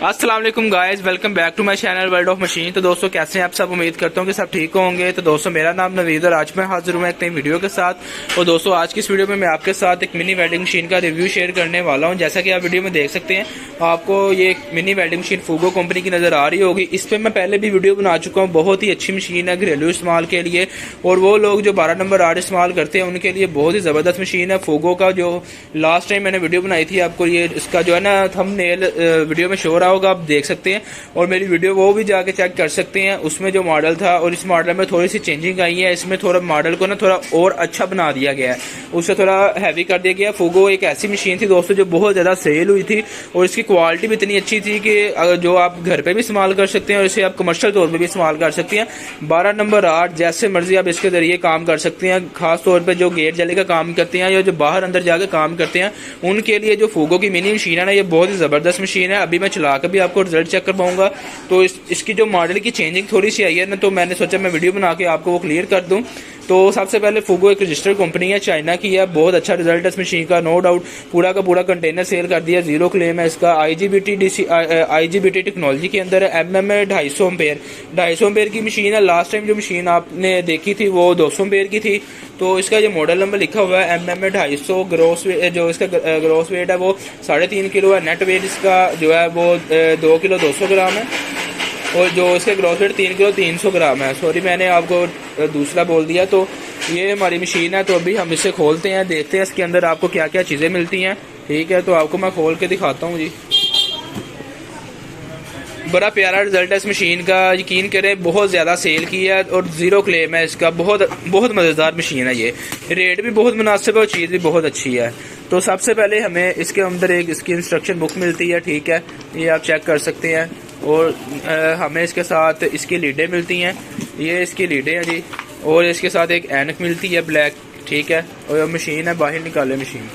अस्सलाम वालेकुम guys, welcome back to my channel world of machine. तो दोस्तों कैसे हैं आप सब? उम्मीद करता हूं कि सब ठीक होंगे। तो दोस्तों मेरा नाम नवीद और आज मैं हाजिर हूं एक नई वीडियो के साथ। और दोस्तों आज की इस वीडियो में मैं आपके साथ एक मिनी वेल्डिंग मशीन का रिव्यू शेयर करने वाला हूं। जैसा कि आप वीडियो में देख सकते हैं, आपको ये एक मिनी वेल्डिंग मशीन फूगो कंपनी की नजर आ रही होगी। इस पर मैं पहले भी वीडियो बना चुका हूँ। बहुत ही अच्छी मशीन है घरेलू इस्तेमाल के लिए, और वो लोग जो 12 नंबर आर्ट इस्तेमाल करते हैं उनके लिए बहुत ही जबरदस्त मशीन है। फूगो का जो लास्ट टाइम मैंने वीडियो बनाई थी, आपको ये इसका जो है ना थंबनेल वीडियो में शो रहा होगा, आप देख सकते हैं। और मेरी वीडियो वो भी जाके चेक कर सकते हैं। उसमें जो मॉडल था और इस मॉडल में थोड़ी सी चेंजिंग आई है। इसमें थोड़ा मॉडल को ना थोड़ा और अच्छा बना दिया गया है, उससे थोड़ा हैवी कर दिया गया। फूगो एक ऐसी मशीन थी दोस्तों जो बहुत ज्यादा सेल हुई थी, और इसकी क्वालिटी भी इतनी अच्छी थी कि जो आप घर पे भी इस्तेमाल कर सकते हैं और इसे आप कमर्शियल तौर पर भी इस्तेमाल कर सकते हैं। 12 नंबर आर्ट जैसे मर्जी आप इसके जरिए काम कर सकते हैं। खास तौर पर जो गेट जले का काम करते हैं या जो बाहर अंदर जाकर काम करते हैं, उनके लिए जो फूगो की मिनी मशीन है ना, ये बहुत ही जबरदस्त मशीन है। अभी मैं चला कर भी आपको रिजल्ट चेक कर पाऊंगा। तो इसकी जो मॉडल की चेंजिंग थोड़ी सी आई है ना, तो मैंने सोचा मैं वीडियो बना के आपको वो क्लियर कर दूं। तो सबसे पहले फूगो एक रजिस्टर्ड कंपनी है, चाइना की है। बहुत अच्छा रिजल्ट है इस मशीन का, नो डाउट। पूरा का पूरा कंटेनर सेल कर दिया, जीरो क्लेम है इसका। आईजीबीटी टेक्नोलॉजी के अंदर है। एमएम है 250 एम्पेयर की मशीन है। लास्ट टाइम जो मशीन आपने देखी थी वो 200 एम्पेयर की थी। तो इसका जो मॉडल नंबर लिखा हुआ है एमएम 250। ग्रोस जो इसका ग्रोस वेट है वो 3.5 किलो है। नेट वेट इसका जो है वो 2 किलो 200 ग्राम है, और जो इसका ग्रॉस वेट 3 किलो 300 ग्राम है। सॉरी मैंने आपको दूसरा बोल दिया। तो ये हमारी मशीन है। तो अभी हम इसे खोलते हैं, देखते हैं इसके अंदर आपको क्या क्या चीज़ें मिलती हैं। ठीक है, तो आपको मैं खोल के दिखाता हूँ जी। बड़ा प्यारा रिजल्ट है इस मशीन का, यकीन करें बहुत ज़्यादा सेल की है और ज़ीरो क्लेम है इसका। बहुत बहुत मज़ेदार मशीन है ये। रेट भी बहुत मुनासिब है और चीज़ भी बहुत अच्छी है। तो सबसे पहले हमें इसके अंदर एक इसकी इंस्ट्रक्शन बुक मिलती है, ठीक है, ये आप चेक कर सकते हैं। और हमें इसके साथ इसकी लीडें मिलती हैं, ये इसकी लीडें हैं जी। और इसके साथ एक ऐनक मिलती है ब्लैक, ठीक है। और मशीन है, बाहर निकाले मशीन,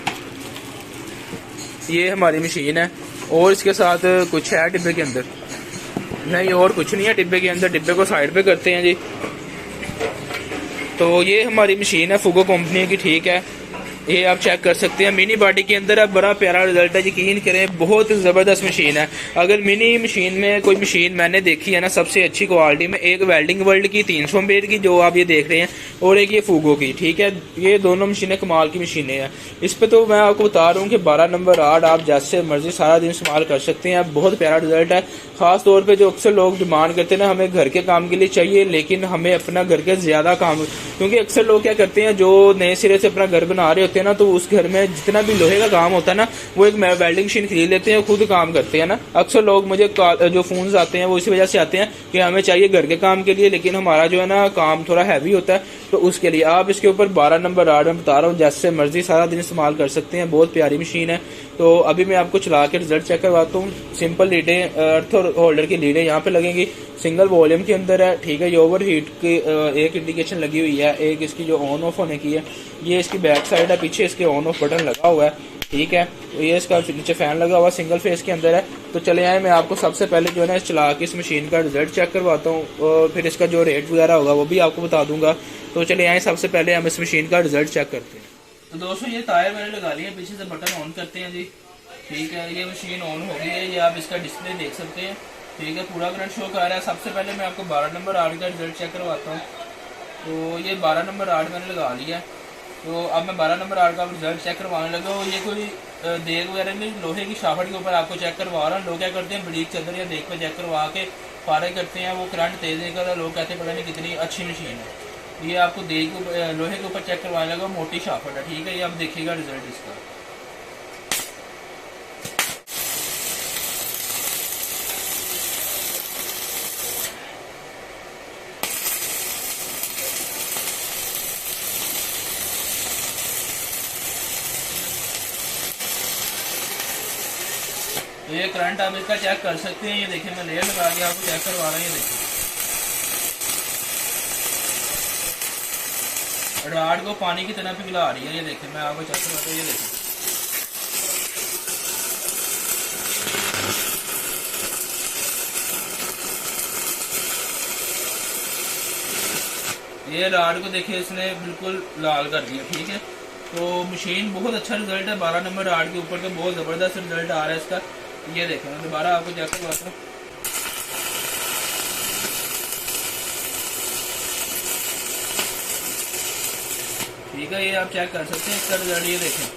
ये हमारी मशीन है। और इसके साथ कुछ है डिब्बे के अंदर? नहीं, और कुछ नहीं है डिब्बे के अंदर। डिब्बे को साइड पे करते हैं जी। तो ये हमारी मशीन है फूगो कंपनी की, ठीक है। ये आप चेक कर सकते हैं, मिनी बॉडी के अंदर है। बड़ा प्यारा रिजल्ट है, यकीन करें बहुत जबरदस्त मशीन है। अगर मिनी मशीन में कोई मशीन मैंने देखी है ना सबसे अच्छी क्वालिटी में, एक वेल्डिंग वर्ल्ड की 300 एम्पेयर की जो आप ये देख रहे हैं, और एक ये फूगो की, ठीक है। ये दोनों मशीनें कमाल की मशीनें हैं। इस पर तो मैं आपको बता रहा हूँ कि 12 नंबर आर्ट आप जैसे मर्जी सारा दिन इस्तेमाल कर सकते हैं। बहुत प्यारा रिजल्ट है। खास तौर पर जो अक्सर लोग डिमांड करते हैं ना, हमें घर के काम के लिए चाहिए लेकिन हमें अपना घर के ज्यादा काम, क्योंकि अक्सर लोग क्या करते हैं जो नए सिरे से अपना घर बना रहे होते हैं ना, तो उस घर में जितना भी लोहे का काम होता है ना, वो एक वेल्डिंग मशीन खरीद लेते हैं, खुद काम करते हैं ना। अक्सर लोग मुझे जो फोन्स आते हैं वो इसी वजह से आते हैं कि हमें चाहिए घर के काम के लिए, लेकिन हमारा जो है ना काम थोड़ा हैवी होता है। तो उसके लिए आप इसके ऊपर 12 नंबर आर्ट में बता रहा हूँ, जैसे मर्जी सारा दिन इस्तेमाल कर सकते हैं। बहुत प्यारी मशीन है। तो अभी मैं आपको चला के रिजल्ट चेक करवाता हूँ। सिंपल लीडें, अर्थ होल्डर की लीडें यहाँ पे लगेंगी। सिंगल वॉल्यूम के अंदर है, ठीक है। ये ओवर हीट की एक इंडिकेशन लगी हुई है, एक इसकी जो ऑन ऑफ होने की है। ये इसकी बैक साइड है, पीछे इसके ऑन ऑफ बटन लगा हुआ है, ठीक है। ये इसका नीचे फैन लगा हुआ सिंगल फेस के अंदर है। तो चले आए, मैं आपको सबसे पहले जो है ना चला के इस मशीन का रिजल्ट चेक करवाता हूँ, और फिर इसका जो रेट वगैरह होगा वो भी आपको बता दूंगा। तो चले आए, सबसे पहले हम इस मशीन का रिजल्ट चेक करते हैं। तो दोस्तों ये टायर मैंने लगा लिया, पीछे से बटन ऑन करते हैं जी, ठीक है। ये मशीन ऑन हो गई है, ये आप इसका डिस्प्ले देख सकते हैं, ठीक है। पूरा करंट शो कर रहा है। सबसे पहले मैं आपको 12 नंबर आर्ट का रिजल्ट चेक करवाता हूँ। तो ये 12 नंबर आर्ट मैंने लगा लिया। तो अब मैं 12 नंबर आर्ट का रिजल्ट चेक करवाने लगा हूँ। ये कोई देग वगैरह नहीं, लोहे की शाफट के ऊपर आपको चेक करवा रहा हूँ। लोग क्या करते हैं, बरीक चादर या देख पे चेक करवा के फारग करते हैं, वो करंट तेज निकल रहा है, लोग कहते हैं पता नहीं कितनी अच्छी मशीन है। ये आपको देग लोहे के ऊपर चेक करवाने लगा, मोटी शाफट है, ठीक है। ये आप देखिएगा रिजल्ट इसका। ये करंट आप इसका चेक कर सकते हैं। ये देखिए मैं लेयर लगा के आपको चेक करवा रहा हूँ। ये देखिए रॉड को पानी की तरह पिघला रही है। ये देखिए मैं आपको चेक करवाता हूँ। ये देखिए ये रॉड को देखिए इसने बिल्कुल लाल कर दिया, ठीक है। तो मशीन बहुत अच्छा रिजल्ट है 12 नंबर रॉड के ऊपर का, बहुत जबरदस्त रिजल्ट आ रहा है इसका। ये देखें, मैं दोबारा आपको चेक करवाता हूँ। ठीक है, ये आप चेक कर सकते हैं इसका रिजल्ट। ये देखें,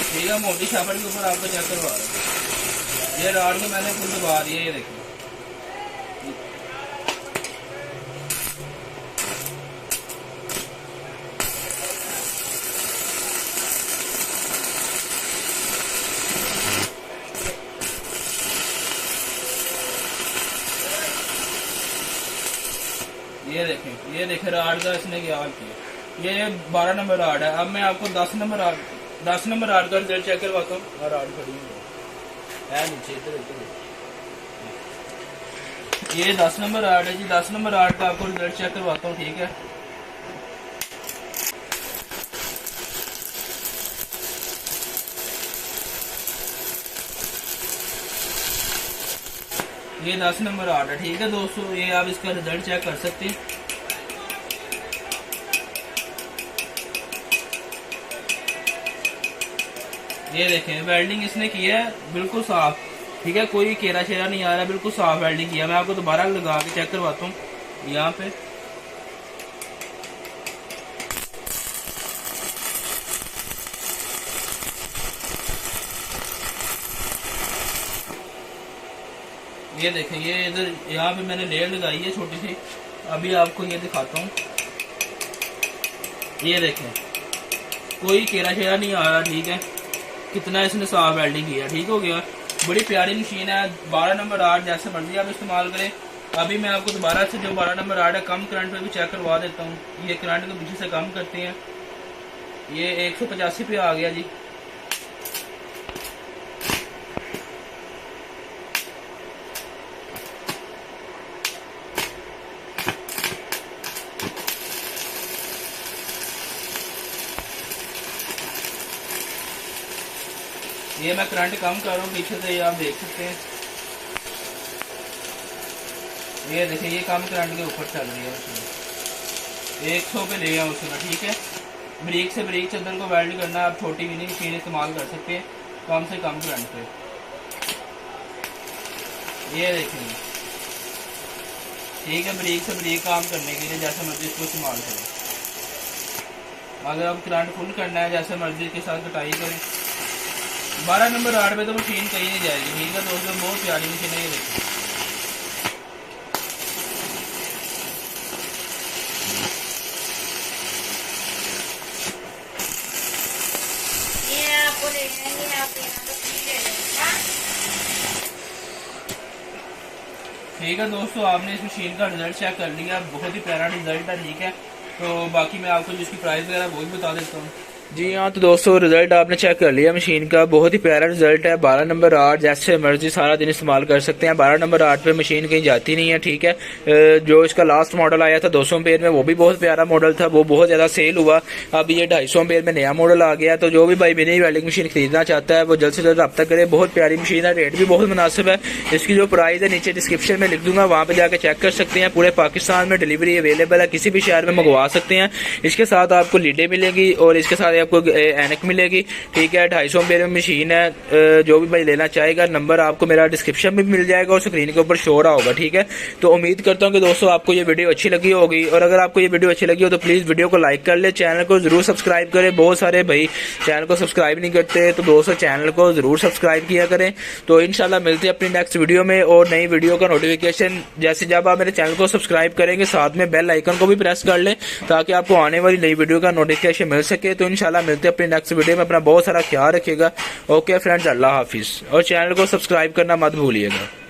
ठीक है, मोटी शापर के ऊपर आपको चेक करवा रहा हूँ। ये रॉड को मैंने फुल दबा दिया, ये देखें। ये देखें राड का इसने क्या किया। ये 12 नंबर राड है। अब मैं आपको 10 नंबर राड का रिजल्ट चेक करवाता हूँ। राड खड़ी है नीचे, इधर इधर। ये 10 नंबर राड है जी। 10 नंबर राड का आपको रिजल्ट चेक करवाता हूँ, ठीक है। ये 10 नंबर राड है, ठीक है दोस्तों। ये आप इसका रिजल्ट चेक कर सकते हैं। ये देखें, वेल्डिंग इसने किया है बिल्कुल साफ, ठीक है, कोई केरा शेरा नहीं आ रहा, बिल्कुल साफ वेल्डिंग किया। मैं आपको दोबारा लगा के चेक करवाता हूँ यहाँ पे। ये देखें, ये इधर यहाँ पे मैंने लेयर लगाई है छोटी सी। अभी आपको ये दिखाता हूँ। ये देखें, कोई केरा शेरा नहीं आ रहा, ठीक है। कितना इसने साफ वेल्डिंग किया, ठीक हो गया। बड़ी प्यारी मशीन है। 12 नंबर राड जैसे मर्जी आप इस्तेमाल करें। अभी मैं आपको दोबारा से जो 12 नंबर राड है कम करंट पे भी चेक करवा देता हूँ। ये करंट को पीछे से कम करते हैं। ये 185 पे आ गया जी। ये मैं करंट कम कर रहा हूँ पीछे से, ये आप देख सकते हैं। ये देखिए, ये कम करंट के ऊपर चल रही है मशीन। 100 पे ले आया उसने, ठीक है। ब्रेक से ब्रेक चद्दर को वेल्ड करना, आप छोटी मिनी मशीन इस्तेमाल कर सकते हैं कम से कम करंट पे। ये देखेंगे, ठीक है, ब्रेक से ब्रेक काम करने के लिए जैसे मर्जी इसको इस्तेमाल करें। अगर आप करंट फुल करना है जैसे मर्जी के साथ कटाई करें। 12 नंबर राड पे तो मशीन कहीं नहीं जाएगी, ठीक है दोस्तों। बहुत प्यारी मशीन है, ये देखिए। ठीक है दोस्तों, आपने इस मशीन का रिजल्ट चेक कर लिया। बहुत ही प्यारा रिजल्ट है, ठीक है। तो बाकी मैं आपको जिसकी प्राइस वगैरह वो भी बता देता हूँ। जी हाँ, तो दोस्तों रिजल्ट आपने चेक कर लिया मशीन का। बहुत ही प्यारा रिजल्ट है। 12 नंबर राड जैसे मर्जी सारा दिन इस्तेमाल कर सकते हैं। 12 नंबर राड पे मशीन कहीं जाती नहीं है, ठीक है। जो इसका लास्ट मॉडल आया था 200 एम्पेयर में, वो भी बहुत प्यारा मॉडल था, वो बहुत ज्यादा सेल हुआ। अब ये 250 एम्पेयर में नया मॉडल आ गया। तो जो भी भाई मिनी वेल्डिंग मशीन खरीदना चाहता है वो जल्द से जल्द रब्ता करे। बहुत प्यारी मशीन है, रेट भी बहुत मुनासिब है। इसकी जो प्राइस है नीचे डिस्क्रिप्शन में लिख दूंगा, वहाँ पे जाकर चेक कर सकते हैं। पूरे पाकिस्तान में डिलीवरी अवेलेबल है, किसी भी शहर में मंगवा सकते हैं। इसके साथ आपको लीडें मिलेंगी और इसके साथ आपको एनक मिलेगी, ठीक है। 250 एम्पेयर में मशीन है। जो भी भाई लेना चाहेगा, नंबर आपको मेरा डिस्क्रिप्शन में मिल जाएगा और स्क्रीन के ऊपर शो रहा होगा, ठीक है। तो उम्मीद करता हूँ कि दोस्तों आपको ये वीडियो अच्छी लगी होगी, और अगर आपको ये वीडियो अच्छी लगी हो तो प्लीज वीडियो को लाइक कर ले, चैनल को जरूर सब्सक्राइब करें। बहुत सारे भाई चैनल को सब्सक्राइब नहीं करते, तो दोस्तों चैनल को जरूर सब्सक्राइब किया करें। तो इंशाल्लाह मिलते हैं अपनी नेक्स्ट वीडियो में, और नई वीडियो का नोटिफिकेशन जैसे जब आप मेरे चैनल को सब्सक्राइब करेंगे साथ में बेल आइकन को भी प्रेस कर लें, ताकि आपको आने वाली नई वीडियो का नोटिफिकेशन मिल सके। तो इंशाल्लाह मिलते हैं अपनी नेक्स्ट वीडियो में। अपना बहुत सारा ख्याल रखिएगा। ओके फ्रेंड्स, अल्लाह हाफिज, और चैनल को सब्सक्राइब करना मत भूलिएगा।